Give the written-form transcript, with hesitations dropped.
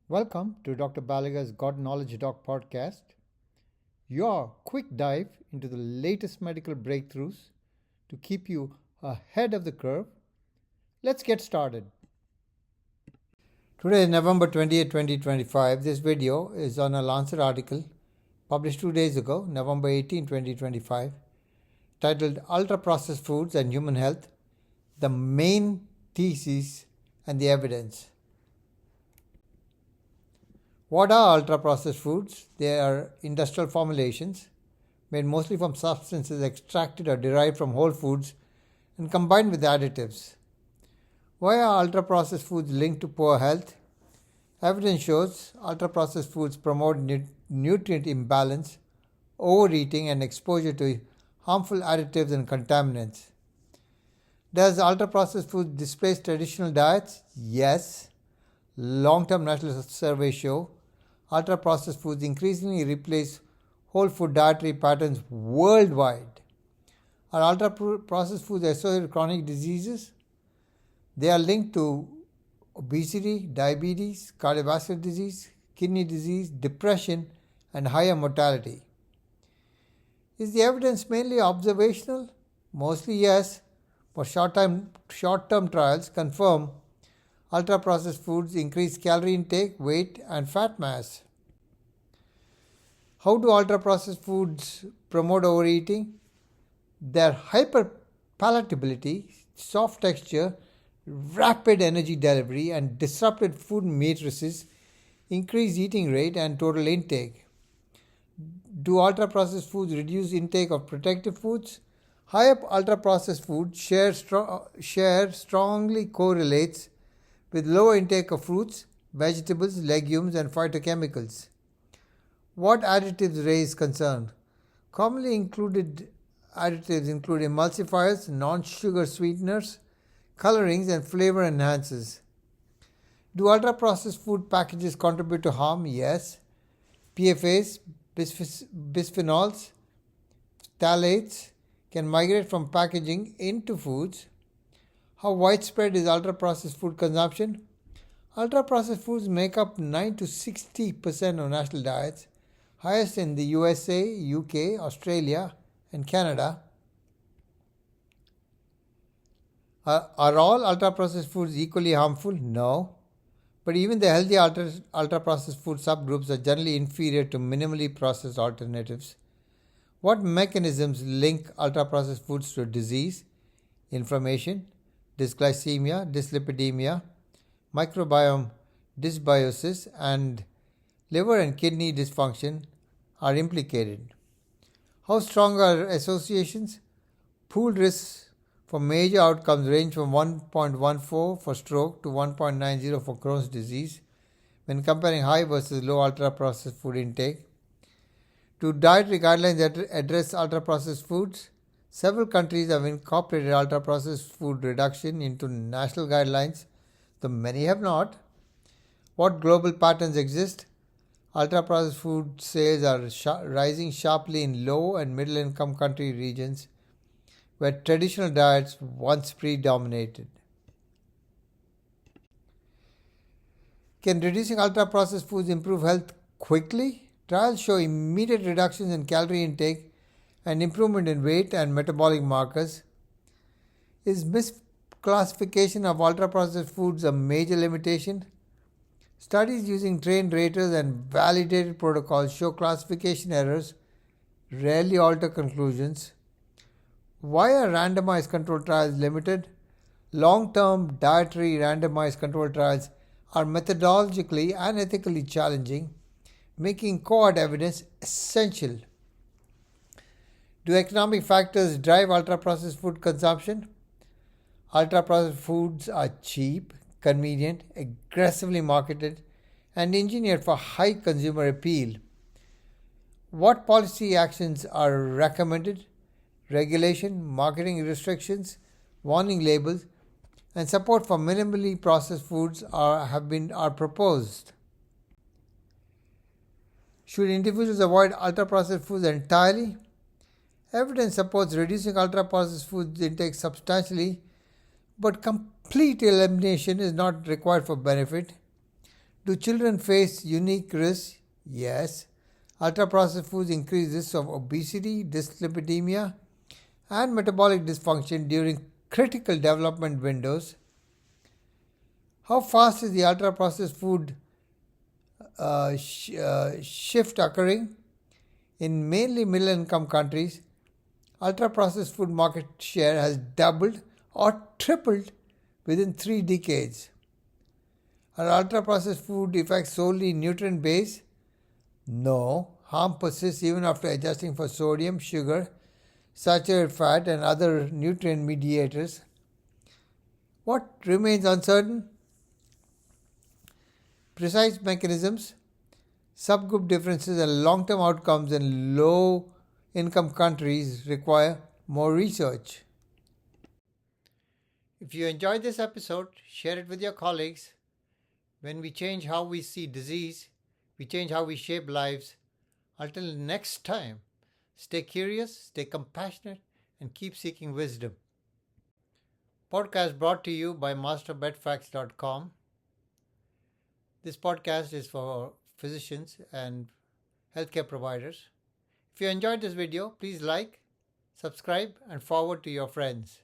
Welcome to Dr. Balaga's God Knowledge Doc podcast, your quick dive into the latest medical breakthroughs to keep you ahead of the curve. Let's get started. Today is November 28, 2025. This video is on a Lancet article published 2 days ago, November 18, 2025, titled Ultra Processed Foods and Human Health, the Main Thesis and the Evidence. What are ultra-processed foods? They are industrial formulations made mostly from substances extracted or derived from whole foods and combined with additives. Why are ultra-processed foods linked to poor health? Evidence shows ultra-processed foods promote nutrient imbalance, overeating, and exposure to harmful additives and contaminants. Does ultra-processed food displace traditional diets? Yes. Long-term national surveys show ultra-processed foods increasingly replace whole food dietary patterns worldwide. Are ultra-processed foods associated with chronic diseases? They are linked to obesity, diabetes, cardiovascular disease, kidney disease, depression, and higher mortality. Is the evidence mainly observational? Mostly yes, but short-term trials confirm ultra-processed foods increase calorie intake, weight, and fat mass. How do ultra-processed foods promote overeating? Their hyper-palatability, soft texture, rapid energy delivery, and disrupted food matrices increase eating rate and total intake. Do ultra-processed foods reduce intake of protective foods? Higher ultra-processed food share strongly correlates with lower intake of fruits, vegetables, legumes, and phytochemicals. What additives raise concern? Commonly included additives include emulsifiers, non-sugar sweeteners, colorings, and flavor enhancers. Do ultra-processed food packages contribute to harm? Yes. PFAs, bisphenols, phthalates can migrate from packaging into foods. How widespread is ultra-processed food consumption? Ultra-processed foods make up 9 to 60% of national diets, highest in the USA, UK, Australia, and Canada. Are all ultra-processed foods equally harmful? No. But even the healthy ultra-processed food subgroups are generally inferior to minimally processed alternatives. What mechanisms link ultra-processed foods to disease, inflammation, dysglycemia, dyslipidemia, microbiome dysbiosis, and liver and kidney dysfunction are implicated. How strong are associations? Pooled risks for major outcomes range from 1.14 for stroke to 1.90 for Crohn's disease when comparing high versus low ultra-processed food intake. Do dietary guidelines address ultra-processed foods? Several countries have incorporated ultra-processed food reduction into national guidelines, though many have not. What global patterns exist? Ultra-processed food sales are rising sharply in low and middle-income country regions where traditional diets once predominated. Can reducing ultra-processed foods improve health quickly? Trials show immediate reductions in calorie intake and improvement in weight and metabolic markers. Is misclassification of ultra-processed foods a major limitation? Studies using trained raters and validated protocols show classification errors rarely alter conclusions. Why are randomized controlled trials limited? Long-term dietary randomized controlled trials are methodologically and ethically challenging, making cohort evidence essential. Do economic factors drive ultra-processed food consumption? Ultra-processed foods are cheap, convenient, aggressively marketed, and engineered for high consumer appeal. What policy actions are recommended? Regulation, marketing restrictions, warning labels, and support for minimally processed foods are proposed. Should individuals avoid ultra-processed foods entirely? Evidence supports reducing ultra-processed food intake substantially, but complete elimination is not required for benefit. Do children face unique risks? Yes. Ultra-processed foods increase risks of obesity, dyslipidemia, and metabolic dysfunction during critical development windows. How fast is the ultra-processed food shift occurring? In mainly middle-income countries, ultra-processed food market share has doubled or tripled within 3 decades. Are ultra-processed food effects solely nutrient-based? No. Harm persists even after adjusting for sodium, sugar, saturated fat, and other nutrient mediators. What remains uncertain? Precise mechanisms, subgroup differences, and long-term outcomes in low-income countries require more research. If you enjoyed this episode, share it with your colleagues. When we change how we see disease, we change how we shape lives. Until next time, stay curious, stay compassionate, and keep seeking wisdom. Podcast brought to you by masterbedfacts.com. This podcast is for physicians and healthcare providers. If you enjoyed this video, please like, subscribe, and forward to your friends.